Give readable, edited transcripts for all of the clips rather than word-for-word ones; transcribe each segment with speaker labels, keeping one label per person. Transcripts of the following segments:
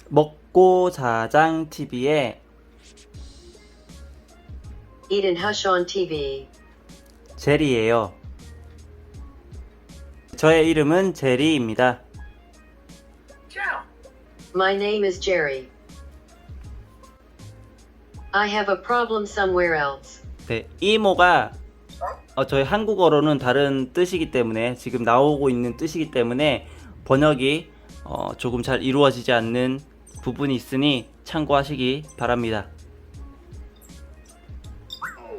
Speaker 1: 먹고 자장 TV에
Speaker 2: Eat and Hush on TV.
Speaker 1: 제리예요. 저의 이름은 제리입니다.
Speaker 2: My name is Jerry. I have a problem somewhere else.
Speaker 1: 네, 이모가 저희 한국어로는 다른 뜻이기 때문에 지금 나오고 있는 뜻이기 때문에 번역이 조금 잘 이루어지지 않는 부분이 있으니 참고하시기 바랍니다.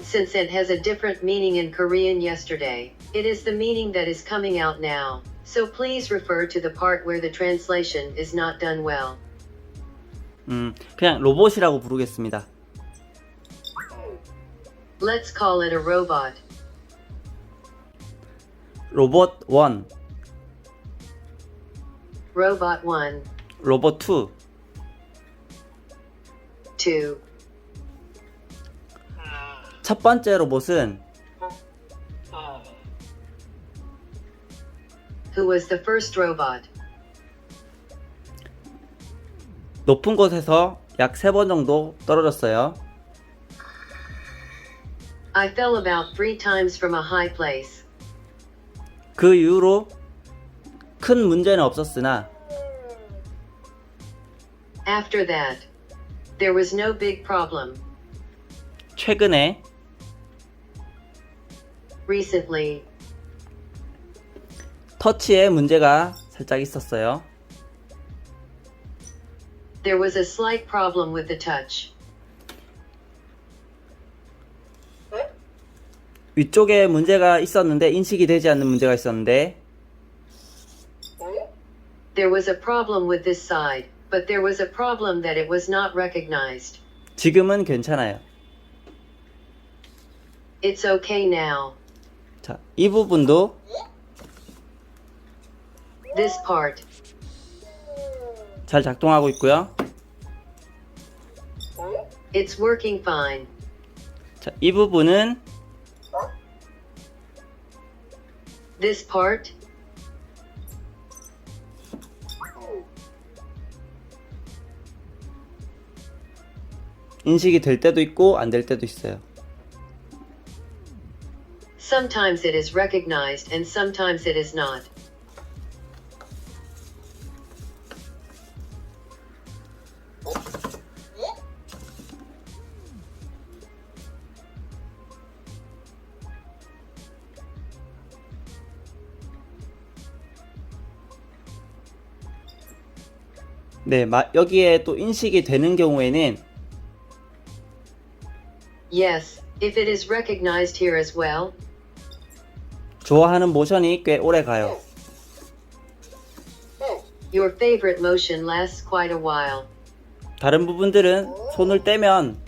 Speaker 2: Since it has a different meaning in Korean yesterday, it is the meaning that is coming out now. So please refer to the part where the translation is not done well.
Speaker 1: 그냥 로봇이라고 부르겠습니다.
Speaker 2: Let's call it a robot.
Speaker 1: 로봇 1,
Speaker 2: Robot 1,
Speaker 1: 로봇 2,
Speaker 2: 2.
Speaker 1: 첫 번째 로봇은
Speaker 2: Who was the first robot?
Speaker 1: 높은 곳에서 약 3번 정도 떨어졌어요.
Speaker 2: I fell about 3 times from a high place.
Speaker 1: 그 이후로 큰 문제는 없었으나
Speaker 2: After that, there was no big problem.
Speaker 1: 최근에
Speaker 2: Recently,
Speaker 1: 터치에 문제가 살짝 있었어요.
Speaker 2: there was a slight problem with the touch.
Speaker 1: 위쪽에 문제가 있었는데 인식이 되지 않는 문제가 있었는데
Speaker 2: There was a problem with this side, but there was a problem that it was not recognized.
Speaker 1: 지금은 괜찮아요.
Speaker 2: It's okay now.
Speaker 1: 자, 이 부분도
Speaker 2: This part,
Speaker 1: 잘 작동하고 있고요.
Speaker 2: it's working fine.
Speaker 1: 자, 이 부분은
Speaker 2: This part,
Speaker 1: 인식이 될 때도 있고 안 될 때도 있어요.
Speaker 2: sometimes it is recognized and sometimes it is not.
Speaker 1: 네, 여기에 또 인식이 되는 경우에는
Speaker 2: Yes, if it is recognized here as well.
Speaker 1: 좋아하는 모션이 꽤 오래 가요.
Speaker 2: Your favorite motion lasts quite a while.
Speaker 1: 다른 부분들은 손을 떼면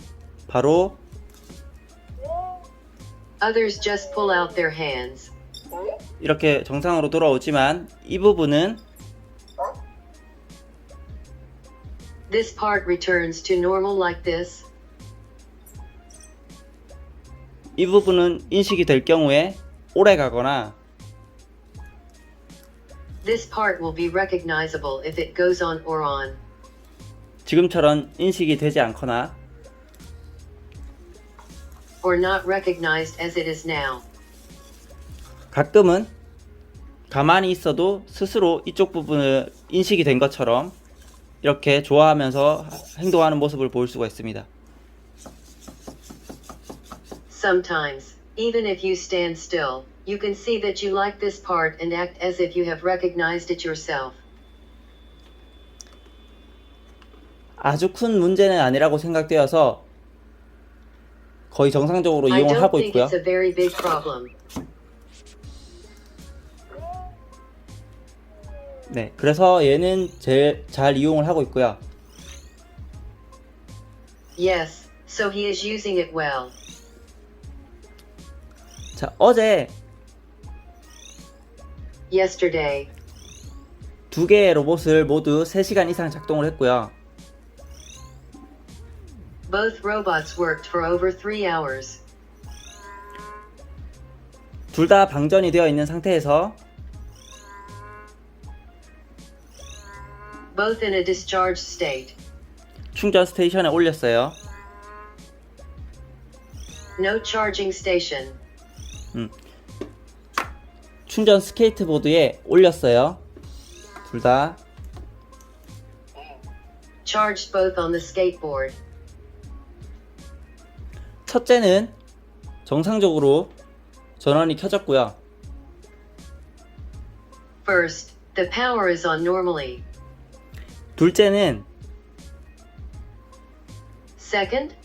Speaker 1: 바로
Speaker 2: Others just pull out their hands.
Speaker 1: 이렇게 정상으로 돌아오지만 이 부분은
Speaker 2: This part returns to normal like this.
Speaker 1: 이 부분은 인식이 될 경우에 오래 가거나
Speaker 2: This part will be recognizable if it goes on or on.
Speaker 1: 지금처럼 인식이 되지 않거나
Speaker 2: Or not recognized as it is now.
Speaker 1: 가끔은 가만히 있어도 스스로 이쪽 부분을 인식이 된 것처럼 이렇게 좋아하면서 행동하는 모습을 볼 수가 있습니다.
Speaker 2: Sometimes, even if you stand still, you can see that you like this part and act as if you have recognized it yourself.
Speaker 1: 아주 큰 문제는 아니라고 생각되어서 거의 정상적으로
Speaker 2: I
Speaker 1: 이용을
Speaker 2: don't
Speaker 1: 하고
Speaker 2: think
Speaker 1: 있고요.
Speaker 2: it's a very big problem.
Speaker 1: 네, 그래서 얘는 제일 잘 이용을 하고 있고요.
Speaker 2: Yes, so he is using it well.
Speaker 1: 자, 어제
Speaker 2: Yesterday,
Speaker 1: 2개의 로봇을 모두 3시간 이상 작동을 했고요.
Speaker 2: both robots worked for over 3 hours.
Speaker 1: 둘 다 방전이 되어 있는 상태에서
Speaker 2: both in a discharged state.
Speaker 1: 충전 스테이션에 올렸어요.
Speaker 2: No charging station.
Speaker 1: 충전 스케이트보드에 올렸어요. 둘 다.
Speaker 2: Charged both on the skateboard.
Speaker 1: 첫째는 정상적으로 전원이 켜졌고요.
Speaker 2: First, the power is on normally.
Speaker 1: 둘째는
Speaker 2: Second,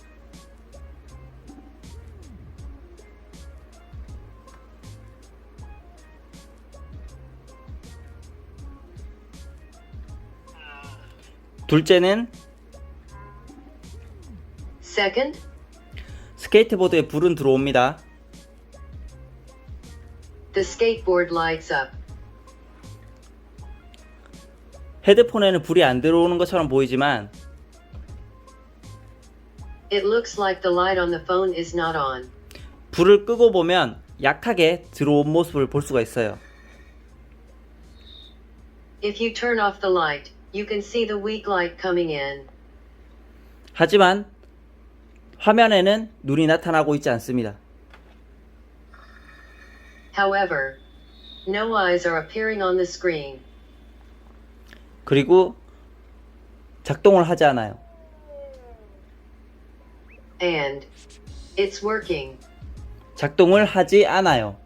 Speaker 1: 둘째는
Speaker 2: second,
Speaker 1: 스케이트보드에 불은 들어옵니다.
Speaker 2: the skateboard lights up.
Speaker 1: 헤드폰에는 불이 안 들어오는 것처럼 보이지만
Speaker 2: It looks like the light on the phone is not on.
Speaker 1: 불을 끄고 보면 약하게 들어온 모습을 볼 수가 있어요.
Speaker 2: If you turn off the light, you can see the weak light coming in.
Speaker 1: 하지만 화면에는 눈이 나타나고 있지 않습니다.
Speaker 2: However, no eyes are appearing on the screen.
Speaker 1: 그리고 작동을 하지 않아요.
Speaker 2: And it's working.
Speaker 1: 작동을 하지 않아요.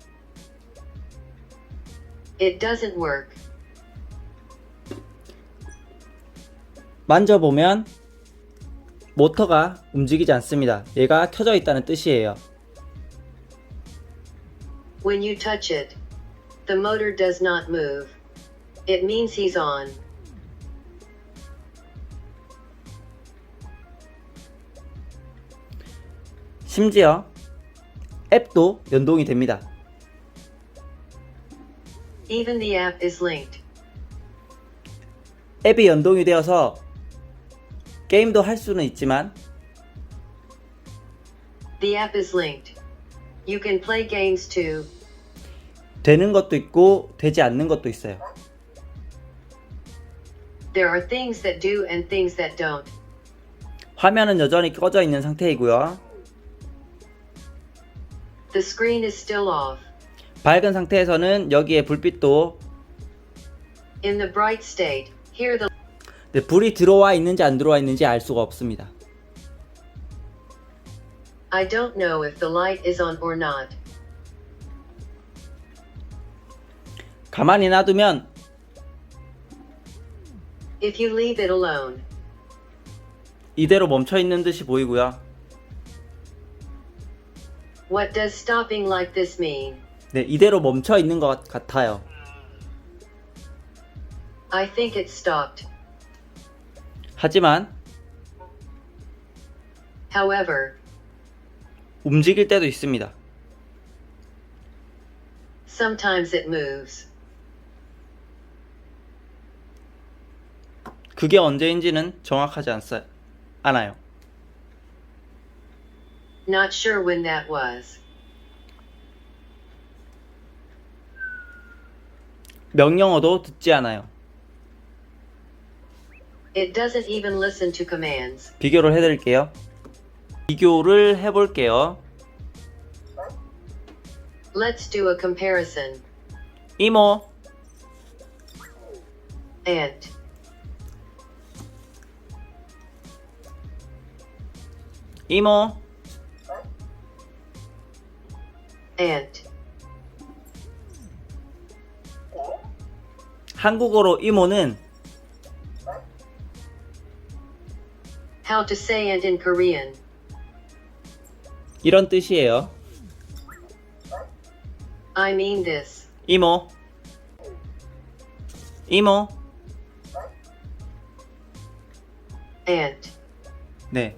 Speaker 2: It doesn't work.
Speaker 1: 만져보면 모터가 움직이지 않습니다. 얘가 켜져 있다는 뜻이에요.
Speaker 2: When you touch it, the motor does not move. It means he's on.
Speaker 1: 심지어 앱도 연동이 됩니다.
Speaker 2: Even the app is linked.
Speaker 1: 앱이 연동이 되어서 게임도 할 수는 있지만
Speaker 2: The app is linked. You can play games too.
Speaker 1: 되는 것도 있고 되지 않는 것도 있어요.
Speaker 2: There are things that do and things that don't.
Speaker 1: 화면은 여전히 꺼져 있는 상태이고요.
Speaker 2: The screen is still off.
Speaker 1: 밝은 상태에서는 여기에 불빛도
Speaker 2: In the bright state, here the
Speaker 1: 불이 들어와 있는지 안 들어와 있는지 알 수가 없습니다.
Speaker 2: I don't know if the light is on or not.
Speaker 1: 가만히 놔두면
Speaker 2: If you leave it alone,
Speaker 1: 이대로 멈춰 있는 듯이 보이고요.
Speaker 2: what does stopping like this mean?
Speaker 1: 네, 이대로 멈춰 있는 것 같아요.
Speaker 2: I think it stopped.
Speaker 1: 하지만
Speaker 2: However,
Speaker 1: 움직일 때도 있습니다.
Speaker 2: sometimes it moves.
Speaker 1: 그게 언제인지는 정확하지 않아요.
Speaker 2: Not sure when that was.
Speaker 1: 명령어도 듣지 않아요.
Speaker 2: It doesn't even listen to commands.
Speaker 1: 비교를 해드릴게요. 비교를 해볼게요.
Speaker 2: Let's do a comparison.
Speaker 1: 이모,
Speaker 2: Ant.
Speaker 1: 이모,
Speaker 2: Ant.
Speaker 1: 한국어로 이모는
Speaker 2: How to say ant in Korean.
Speaker 1: 이런 뜻이에요.
Speaker 2: I mean this.
Speaker 1: 이모, 이모.
Speaker 2: Ant.
Speaker 1: 네,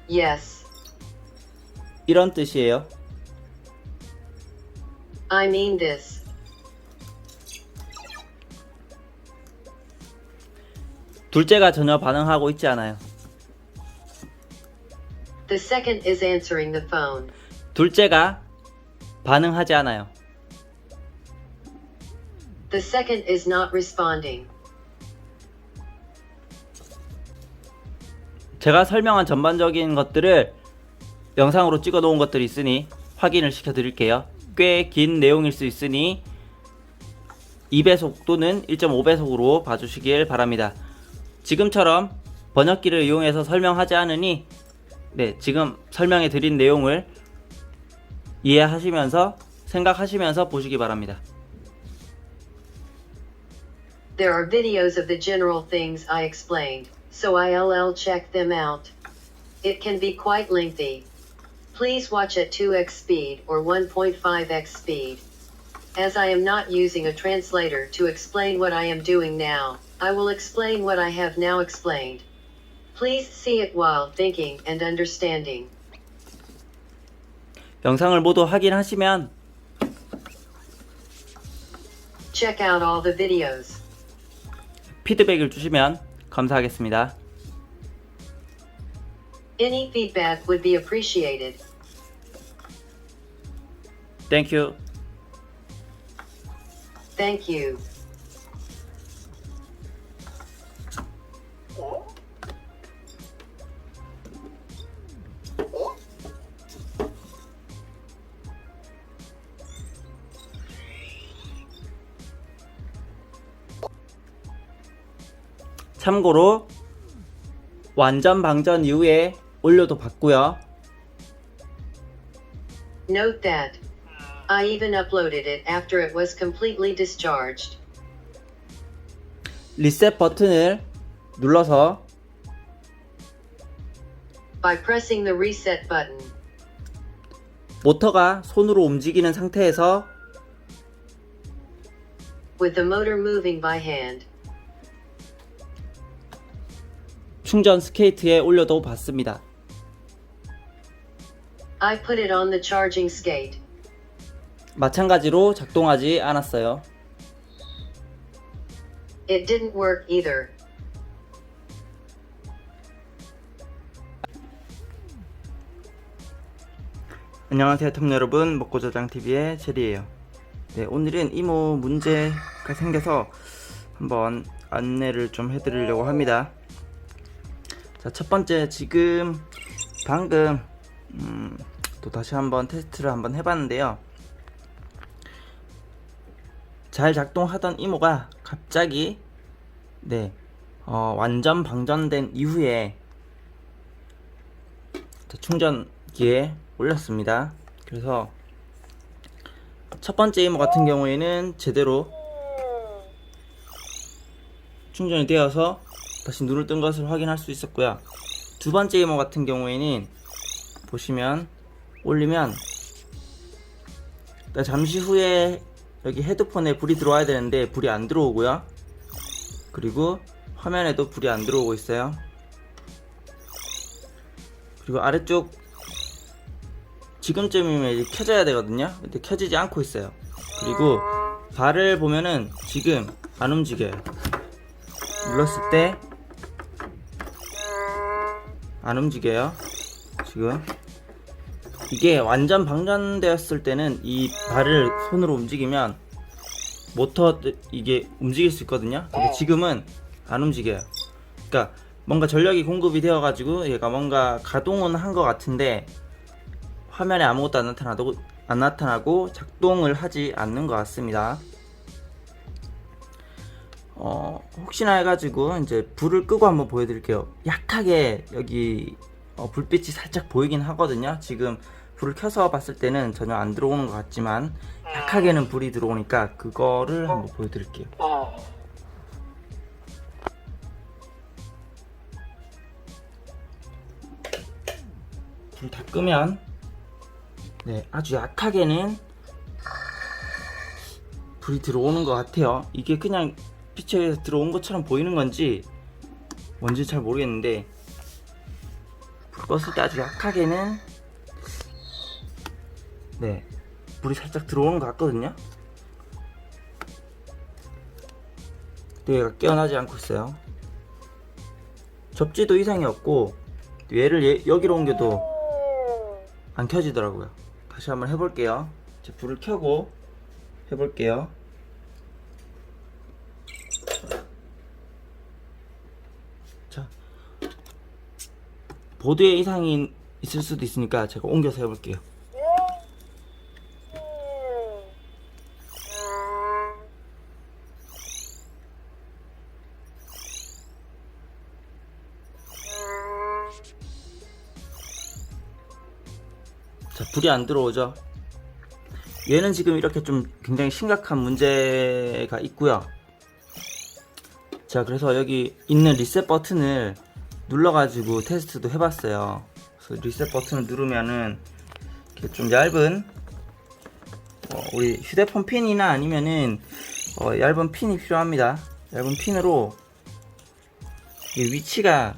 Speaker 2: Yes.
Speaker 1: 이런 뜻이에요.
Speaker 2: I mean this.
Speaker 1: 둘째가 전혀 반응하고 있지 않아요.
Speaker 2: The second is answering the phone.
Speaker 1: 둘째가 반응하지 않아요.
Speaker 2: The second is not responding.
Speaker 1: 제가 설명한 전반적인 것들을 영상으로 찍어 놓은 것들이 있으니 확인을 시켜 드릴게요. 꽤 긴 내용일 수 있으니 2배속 또는 1.5배속으로 봐주시길 바랍니다. 지금처럼 번역기를 이용해서 설명하지 않으니 지금 설명해 드린 내용을 이해하시면서 생각하시면서 보시기 바랍니다.
Speaker 2: There are videos of the general things I explained, so I'll check them out. It can be quite lengthy. Please watch at 2x speed or 1.5x speed. As I am not using a translator to explain what I am doing now, I will explain what I have now explained. Please see it while thinking and understanding.
Speaker 1: 영상을 모두 확인하시면
Speaker 2: Check out all the videos.
Speaker 1: 피드백을 주시면 감사하겠습니다.
Speaker 2: Any feedback would be appreciated.
Speaker 1: Thank you.
Speaker 2: Thank you.
Speaker 1: 참고로 완전 방전 이후에 올려도 봤고요.
Speaker 2: Note that I even uploaded it after it was completely discharged.
Speaker 1: 리셋 버튼을 눌러서
Speaker 2: By pressing the reset button,
Speaker 1: 모터가 손으로 움직이는 상태에서
Speaker 2: with the motor moving by hand,
Speaker 1: 충전 스케이트에 올려도 봤습니다.
Speaker 2: I put it on the charging skate.
Speaker 1: 마찬가지로 작동하지 않았어요.
Speaker 2: It didn't work either.
Speaker 1: 안녕하세요 탐 여러분, 먹고저장TV의 제리예요. 오늘은 이모 문제가 생겨서 한번 안내를 좀 해드리려고 합니다. 자, 첫 번째, 지금 방금 또 다시 한번 테스트를 한번 해봤는데요. 잘 작동하던 이모가 갑자기 완전 방전된 이후에 충전기에 올렸습니다. 그래서 첫 번째 이모 같은 경우에는 제대로 충전이 되어서 다시 눈을 뜬 것을 확인할 수 있었고요. 두 번째 이모 같은 경우에는 보시면 올리면 잠시 후에 여기 헤드폰에 불이 들어와야 되는데 불이 안 들어오고요. 그리고 화면에도 불이 안 들어오고 있어요. 그리고 아래쪽 지금쯤이면 이제 켜져야 되거든요. 근데 켜지지 않고 있어요. 그리고 발을 보면은 지금 안 움직여요. 눌렀을 때 안 움직여요. 지금 이게 완전 방전되었을 때는 이 발을 손으로 움직이면 모터 이게 움직일 수 있거든요. 근데 지금은 안 움직여요. 그러니까 뭔가 전력이 공급이 되어 가지고 얘가 뭔가 가동은 한 것 같은데 화면에 아무것도 안 나타나고 작동을 하지 않는 것 같습니다. 혹시나 해가지고 이제 불을 끄고 한번 보여드릴게요. 약하게 여기 불빛이 살짝 보이긴 하거든요. 지금 불을 켜서 봤을 때는 전혀 안 들어오는 것 같지만 약하게는 불이 들어오니까 그거를 한번 보여드릴게요. 불 다 끄면 아주 약하게는 불이 들어오는 것 같아요. 이게 그냥 빛에 들어온 것처럼 보이는 건지 뭔지 잘 모르겠는데 불 껐을 때 아주 약하게는 불이 살짝 들어오는 것 같거든요. 근데 얘가 깨어나지 않고 있어요. 접지도 이상이 없고 얘를 여기로 옮겨도 안 켜지더라고요. 다시 한번 해볼게요. 불을 켜고 해볼게요. 보드에 이상이 있을 수도 있으니까 제가 옮겨서 해볼게요. 자, 불이 안 들어오죠. 얘는 지금 이렇게 좀 굉장히 심각한 문제가 있고요. 자, 그래서 여기 있는 리셋 버튼을 눌러가지고 테스트도 해봤어요. 그래서 리셋 버튼을 누르면은 이렇게 좀 얇은 우리 휴대폰 핀이나 아니면은 얇은 핀이 필요합니다. 얇은 핀으로 이 위치가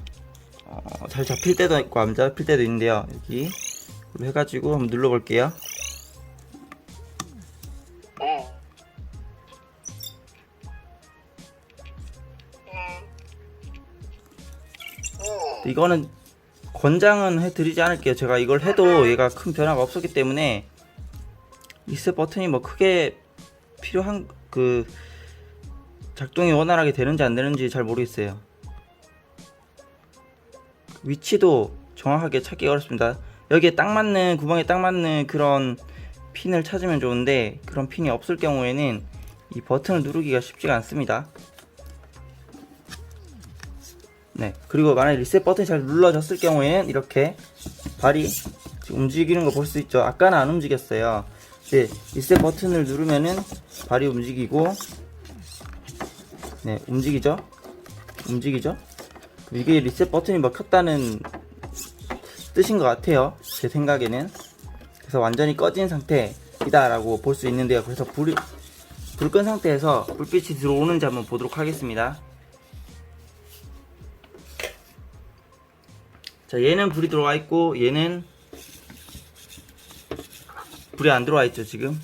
Speaker 1: 잘 잡힐 때도 있고 안 잡힐 때도 있는데요. 여기 해가지고 한번 눌러볼게요. 이거는 권장은 해드리지 않을게요. 제가 이걸 해도 얘가 큰 변화가 없었기 때문에 리셋 버튼이 뭐 크게 필요한 작동이 원활하게 되는지 안 되는지 잘 모르겠어요. 위치도 정확하게 찾기 어렵습니다. 여기에 딱 맞는 구멍에 딱 맞는 그런 핀을 찾으면 좋은데 그런 핀이 없을 경우에는 이 버튼을 누르기가 쉽지가 않습니다. 네, 그리고 만약에 리셋 버튼이 잘 눌러졌을 경우에는 이렇게 발이 지금 움직이는 거 볼 수 있죠. 아까는 안 움직였어요. 네, 리셋 버튼을 누르면은 발이 움직이고, 네, 움직이죠. 이게 리셋 버튼이 먹혔다는 뜻인 것 같아요. 제 생각에는. 그래서 완전히 꺼진 상태이다 라고 볼 수 있는데요. 그래서 불 끈 상태에서 불빛이 들어오는지 한번 보도록 하겠습니다. 자, 얘는 불이 들어와 있고 얘는 불이 안 들어와 있죠. 지금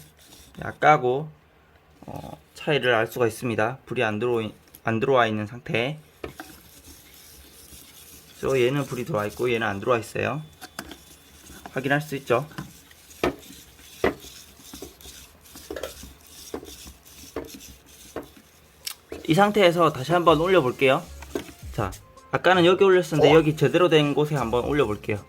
Speaker 1: 아까고 차이를 알 수가 있습니다. 불이 안 들어와 있는 상태. 그래서 얘는 불이 들어와 있고 얘는 안 들어와 있어요. 확인할 수 있죠. 이 상태에서 다시 한번 올려 볼게요. 자, 아까는 여기 올렸었는데 여기 제대로 된 곳에 한번 올려 볼게요.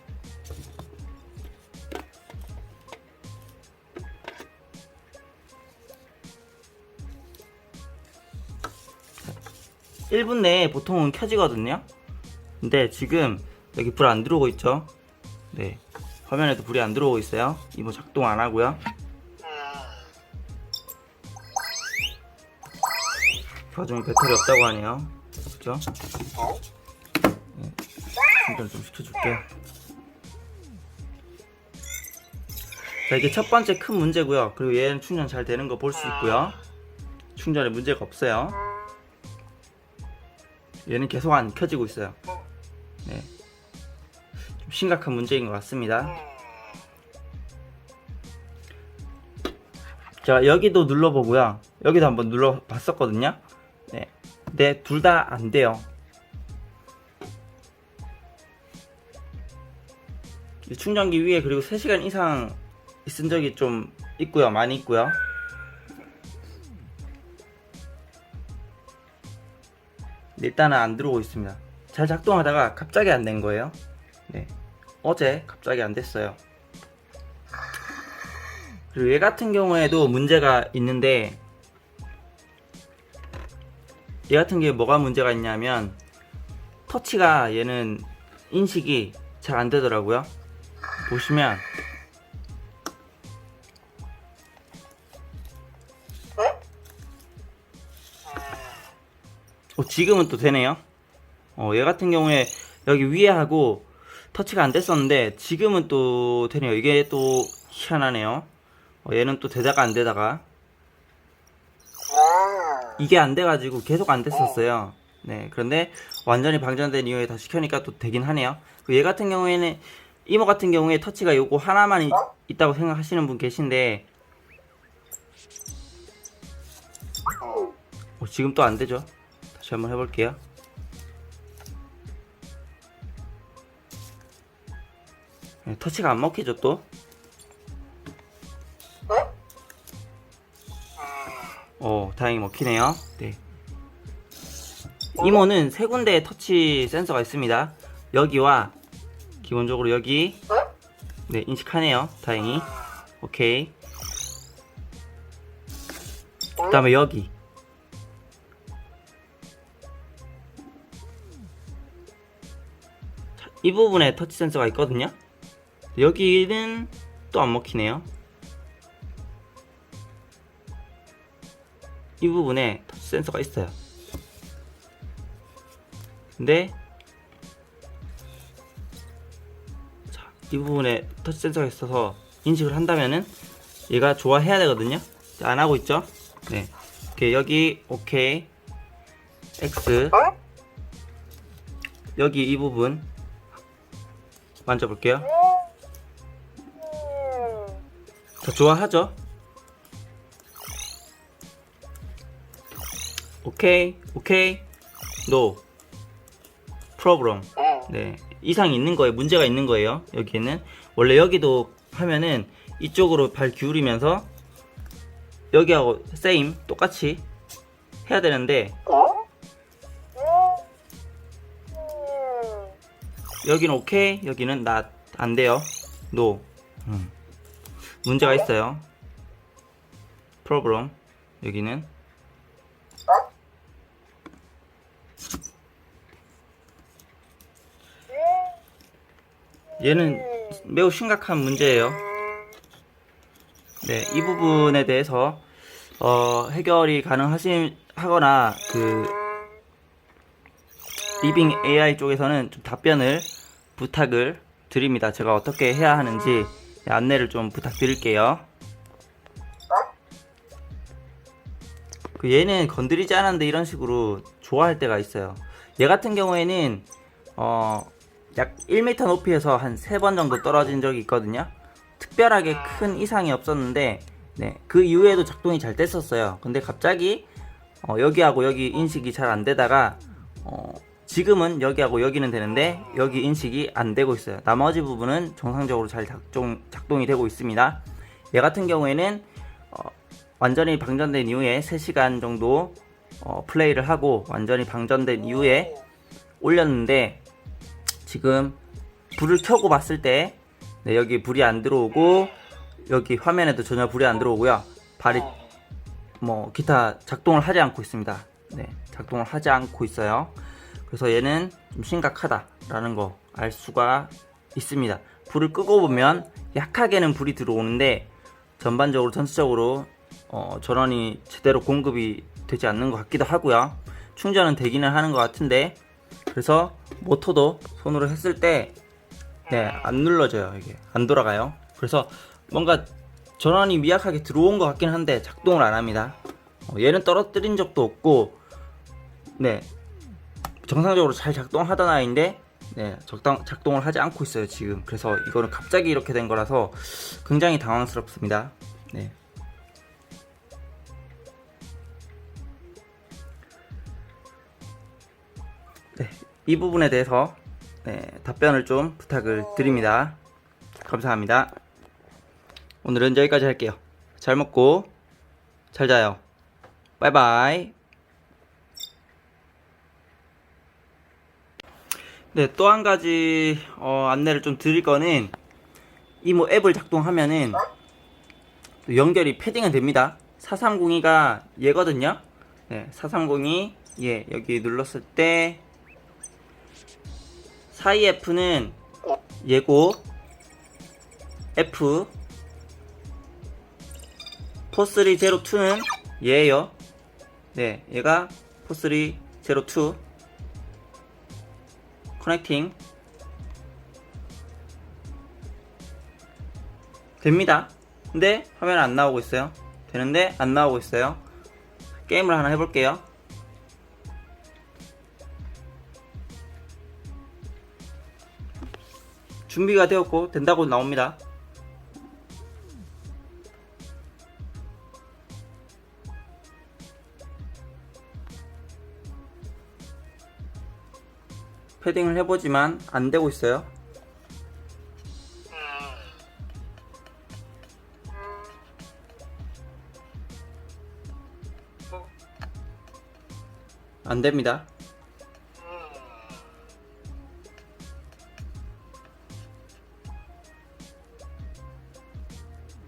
Speaker 1: 자, 1분 내에 보통은 켜지거든요. 근데 지금 여기 불 안 들어오고 있죠. 네, 화면에도 불이 안 들어오고 있어요. 이거 작동 안 하고요. 그 와중에 배터리 없다고 하네요. 그죠? 네, 충전 좀 시켜줄게요. 자, 이게 첫 번째 큰 문제고요. 그리고 얘는 충전 잘 되는 거 볼 수 있고요. 충전에 문제가 없어요. 얘는 계속 안 켜지고 있어요. 네, 좀 심각한 문제인 것 같습니다. 자, 여기도 눌러보고요. 여기도 한번 눌러봤었거든요. 네, 근데 둘 다 안 돼요. 충전기 위에 그리고 3시간 이상 있은 적이 좀 있고요. 많이 있고요. 일단은 안 들어오고 있습니다. 잘 작동하다가 갑자기 안 된 거예요. 네, 어제 갑자기 안 됐어요. 그리고 얘 같은 경우에도 문제가 있는데, 얘 같은 게 뭐가 문제가 있냐면 터치가 얘는 인식이 잘 안 되더라고요. 보시면 지금은 또 되네요. 얘 같은 경우에 여기 위에 하고 터치가 안 됐었는데 지금은 또 되네요. 이게 또 희한하네요. 얘는 또 되다가 안 되다가 이게 안 돼가지고 계속 안 됐었어요. 네, 그런데 완전히 방전된 이후에 다시 켜니까 또 되긴 하네요. 얘 같은 경우에는 이모 같은 경우에 터치가 요거 하나만 있다고 생각하시는 분 계신데 지금 또 안 되죠. 다시 한번 해볼게요. 네, 터치가 안 먹히죠 또. 다행히 먹히네요. 네. 이모는 세 군데의 터치 센서가 있습니다. 여기와 기본적으로 여기 네 인식하네요. 다행히. 오케이. 그 다음에 여기 자, 이 부분에 터치 센서가 있거든요. 여기는 또 안 먹히네요. 이 부분에 터치 센서가 있어요. 근데 자, 이 부분에 터치 센서가 있어서 인식을 한다면은 얘가 좋아해야 되거든요. 자, 안 하고 있죠? 네. 오케이, 여기 오케이. X. 여기 이 부분 만져볼게요. 자, 좋아하죠? 오케이, 오케이. No. Problem. 네. 이상이 있는 거예요. 문제가 있는 거예요. 여기에는. 원래 여기도 하면은 이쪽으로 발 기울이면서 여기하고 same 똑같이 해야 되는데 여기는 오케이, 여기는 not 안 돼요. no. 문제가 있어요. problem. 여기는 얘는 매우 심각한 문제예요. 네, 이 부분에 대해서 해결이 가능하거나 그 리빙 AI 쪽에서는 좀 답변을 부탁을 드립니다. 제가 어떻게 해야 하는지 안내를 좀 부탁드릴게요. 그 얘는 건드리지 않았는데 이런 식으로 좋아할 때가 있어요. 얘 같은 경우에는 약 1m 높이에서 한 3번 정도 떨어진 적이 있거든요. 특별하게 큰 이상이 없었는데 네, 그 이후에도 작동이 잘 됐었어요. 근데 갑자기 여기하고 여기 인식이 잘 안 되다가 지금은 여기하고 여기는 되는데 여기 인식이 안 되고 있어요. 나머지 부분은 정상적으로 잘 작동이 되고 있습니다. 얘 같은 경우에는 완전히 방전된 이후에 3시간 정도 플레이를 하고 완전히 방전된 이후에 올렸는데 지금 불을 켜고 봤을 때 네, 여기 불이 안 들어오고 여기 화면에도 전혀 불이 안 들어오고요. 발이 뭐 기타 작동을 하지 않고 있습니다. 네, 작동을 하지 않고 있어요. 그래서 얘는 좀 심각하다라는 거 알 수가 있습니다. 불을 끄고 보면 약하게는 불이 들어오는데 전반적으로 전체적으로 전원이 제대로 공급이 되지 않는 것 같기도 하고요. 충전은 되기는 하는 것 같은데 그래서 모터도 손으로 했을 때 네, 안 눌러져요. 이게 안 돌아가요. 그래서 뭔가 전원이 미약하게 들어온 것 같긴 한데 작동을 안 합니다. 얘는 떨어뜨린 적도 없고 네, 정상적으로 잘 작동하던 아이인데 네, 작동을 하지 않고 있어요 지금. 그래서 이거는 갑자기 이렇게 된 거라서 굉장히 당황스럽습니다. 네. 네, 이 부분에 대해서 네, 답변을 좀 부탁을 드립니다. 감사합니다. 오늘은 여기까지 할게요. 잘 먹고 잘 자요. 바이바이. 네, 또 한 가지 안내를 좀 드릴 거는 이모 앱을 작동하면은 연결이 패딩은 됩니다. 4302가 얘거든요. 네, 4302 예, 여기 눌렀을 때 42F는 얘고 F 4302는 얘예요. 네, 얘가 4302 커넥팅 됩니다. 근데 화면 안 나오고 있어요. 되는데 안 나오고 있어요. 게임을 하나 해볼게요. 준비가 되었고 된다고 나옵니다. 패딩을 해보지만 안 되고 있어요. 안 됩니다.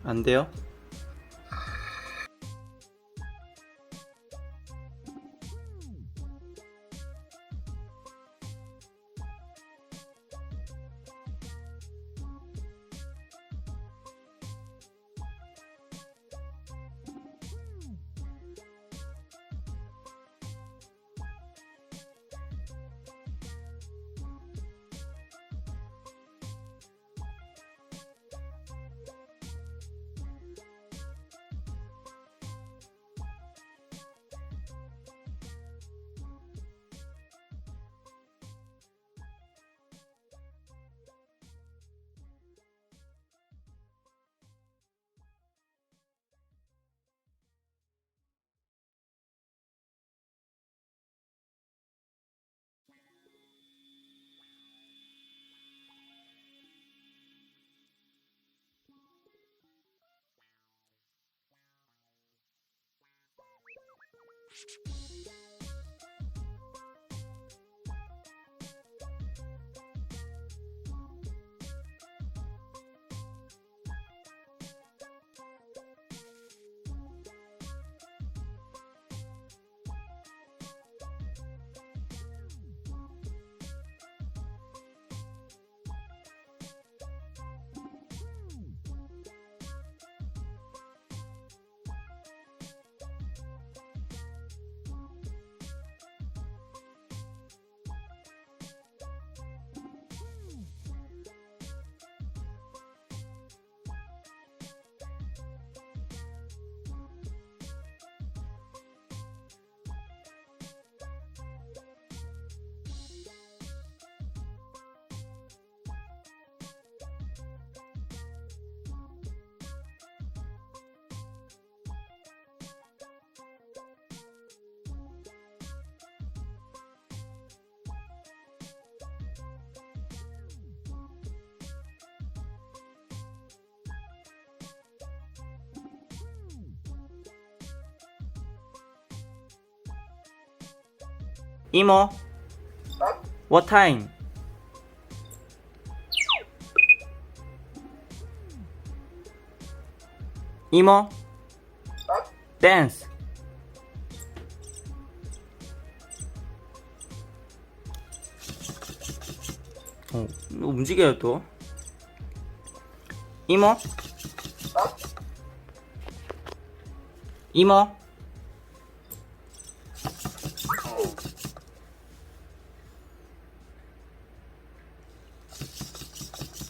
Speaker 1: 안 돼요? 이모, what time? 이모, dance. 움직여요 또. 이모, 이모.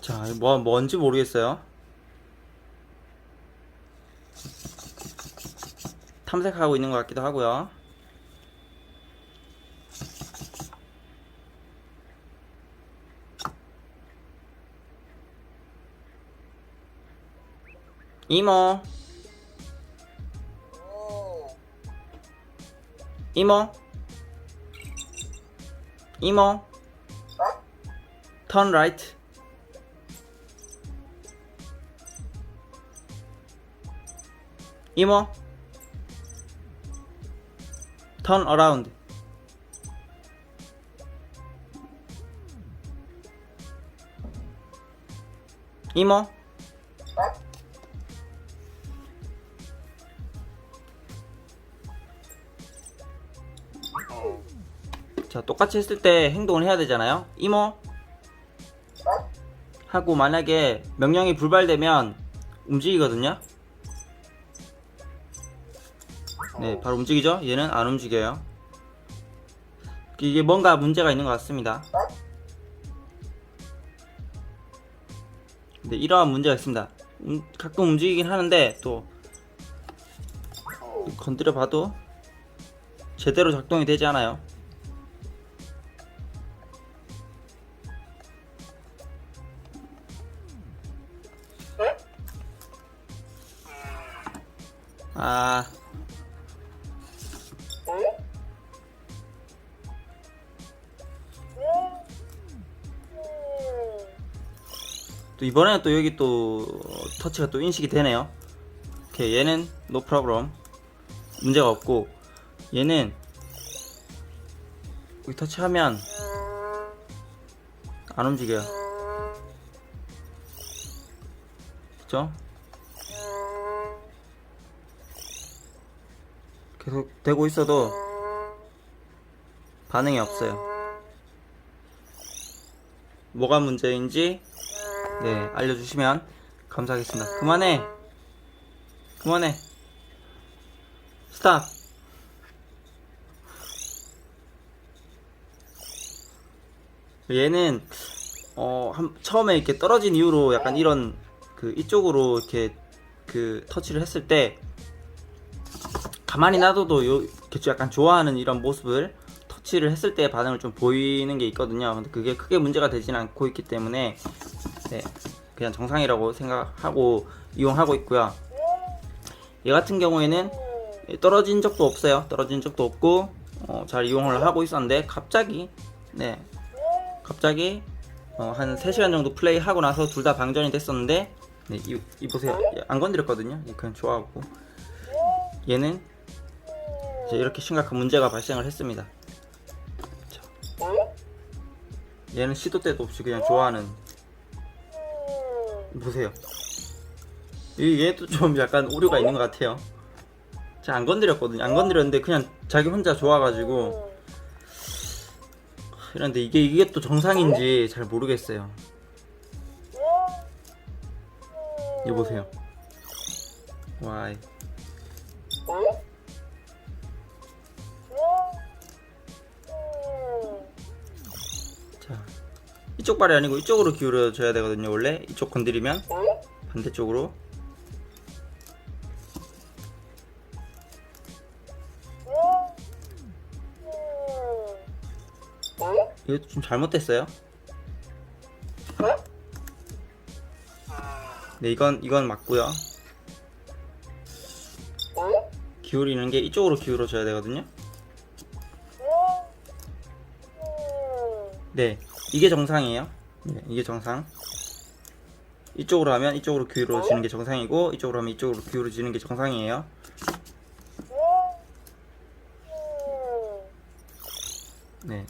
Speaker 1: 자, 뭔지 모르겠어요. 탐색하고 있는 것 같기도 하고요. 이모, 이모, 이모, turn right. 이모, turn around. 이모, 자, 똑같이 했을 때 행동을 해야 되잖아요. 이모 하고 만약에 명령이 불발되면 움직이거든요. 네, 바로 움직이죠. 얘는 안 움직여요. 이게 뭔가 문제가 있는 것 같습니다. 근데 이러한 문제가 있습니다. 가끔 움직이긴 하는데 또 건드려 봐도 제대로 작동이 되지 않아요. 아, 또 이번에는 또 여기 또 터치가 또 인식이 되네요. 오케이, 얘는 no problem, 문제가 없고, 얘는 여기 터치하면 안 움직여요. 그쵸? 계속 되고 있어도 반응이 없어요. 뭐가 문제인지 네, 알려주시면 감사하겠습니다. 그만해. 스탑. 얘는 처음에 이렇게 떨어진 이후로 약간 이런 이쪽으로 이렇게 터치를 했을 때 가만히 놔둬도 이렇게 약간 좋아하는 이런 모습을 터치를 했을 때 반응을 좀 보이는 게 있거든요. 근데 그게 크게 문제가 되지는 않고 있기 때문에 네, 그냥 정상이라고 생각하고 이용하고 있고요. 얘 같은 경우에는 떨어진 적도 없어요. 떨어진 적도 없고 잘 이용을 하고 있었는데 갑자기 한 3시간 정도 플레이하고 나서 둘 다 방전이 됐었는데 네, 이 보세요. 안 건드렸거든요. 그냥 좋아하고 얘는 이제 이렇게 심각한 문제가 발생을 했습니다. 자, 얘는 시도 때도 없이 그냥 좋아하는 보세요. 얘도 좀 약간 오류가 있는 것 같아요. 제가 안 건드렸거든요. 안 건드렸는데 그냥 자기 혼자 좋아가지고 이런데 이게 또 정상인지 잘 모르겠어요. 이거 보세요. 와이. 자, 이쪽 발이 아니고 이쪽으로 기울여줘야 되거든요. 원래 이쪽 건드리면 반대쪽으로. 이것도 좀 잘못됐어요. 네, 이건 맞고요. 기울이는 게 이쪽으로 기울어줘야 되거든요. 네, 이게 정상이에요. 네, 이게 정상. 이쪽으로 하면 이쪽으로 기울어지는 게 정상이고, 이쪽으로 하면 이쪽으로 기울어지는 게 정상이에요. 네.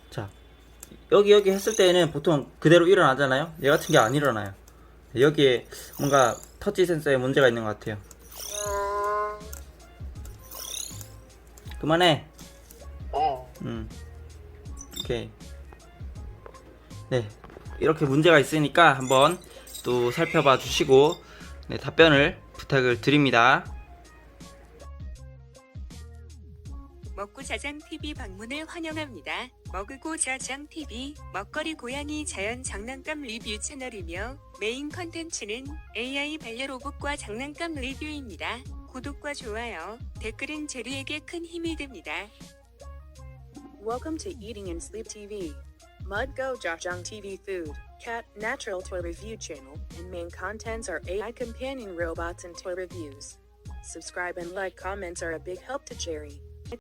Speaker 1: 자, 여기 했을 때는 보통 그대로 일어나잖아요. 얘 같은 게 안 일어나요. 여기에 뭔가 터치 센서에 문제가 있는 것 같아요. 그만해. 오케이. 네, 이렇게 문제가 있으니까 한번 또 살펴봐 주시고 네, 답변을 부탁을 드립니다.
Speaker 3: 먹고 자장 TV 방문을 환영합니다. 먹고 자장 TV 먹거리 고양이 자연 장난감 리뷰 채널이며 메인 컨텐츠는 AI 반려로봇과 장난감 리뷰입니다. 구독과 좋아요, 댓글은 제리에게 큰 힘이 됩니다.
Speaker 4: Welcome to Eating and Sleep TV. Mudgo Jajang TV Food, Cat, Natural Toy Review Channel, and main contents are AI companion robots and toy reviews. Subscribe and like comments are a big help to Jerry.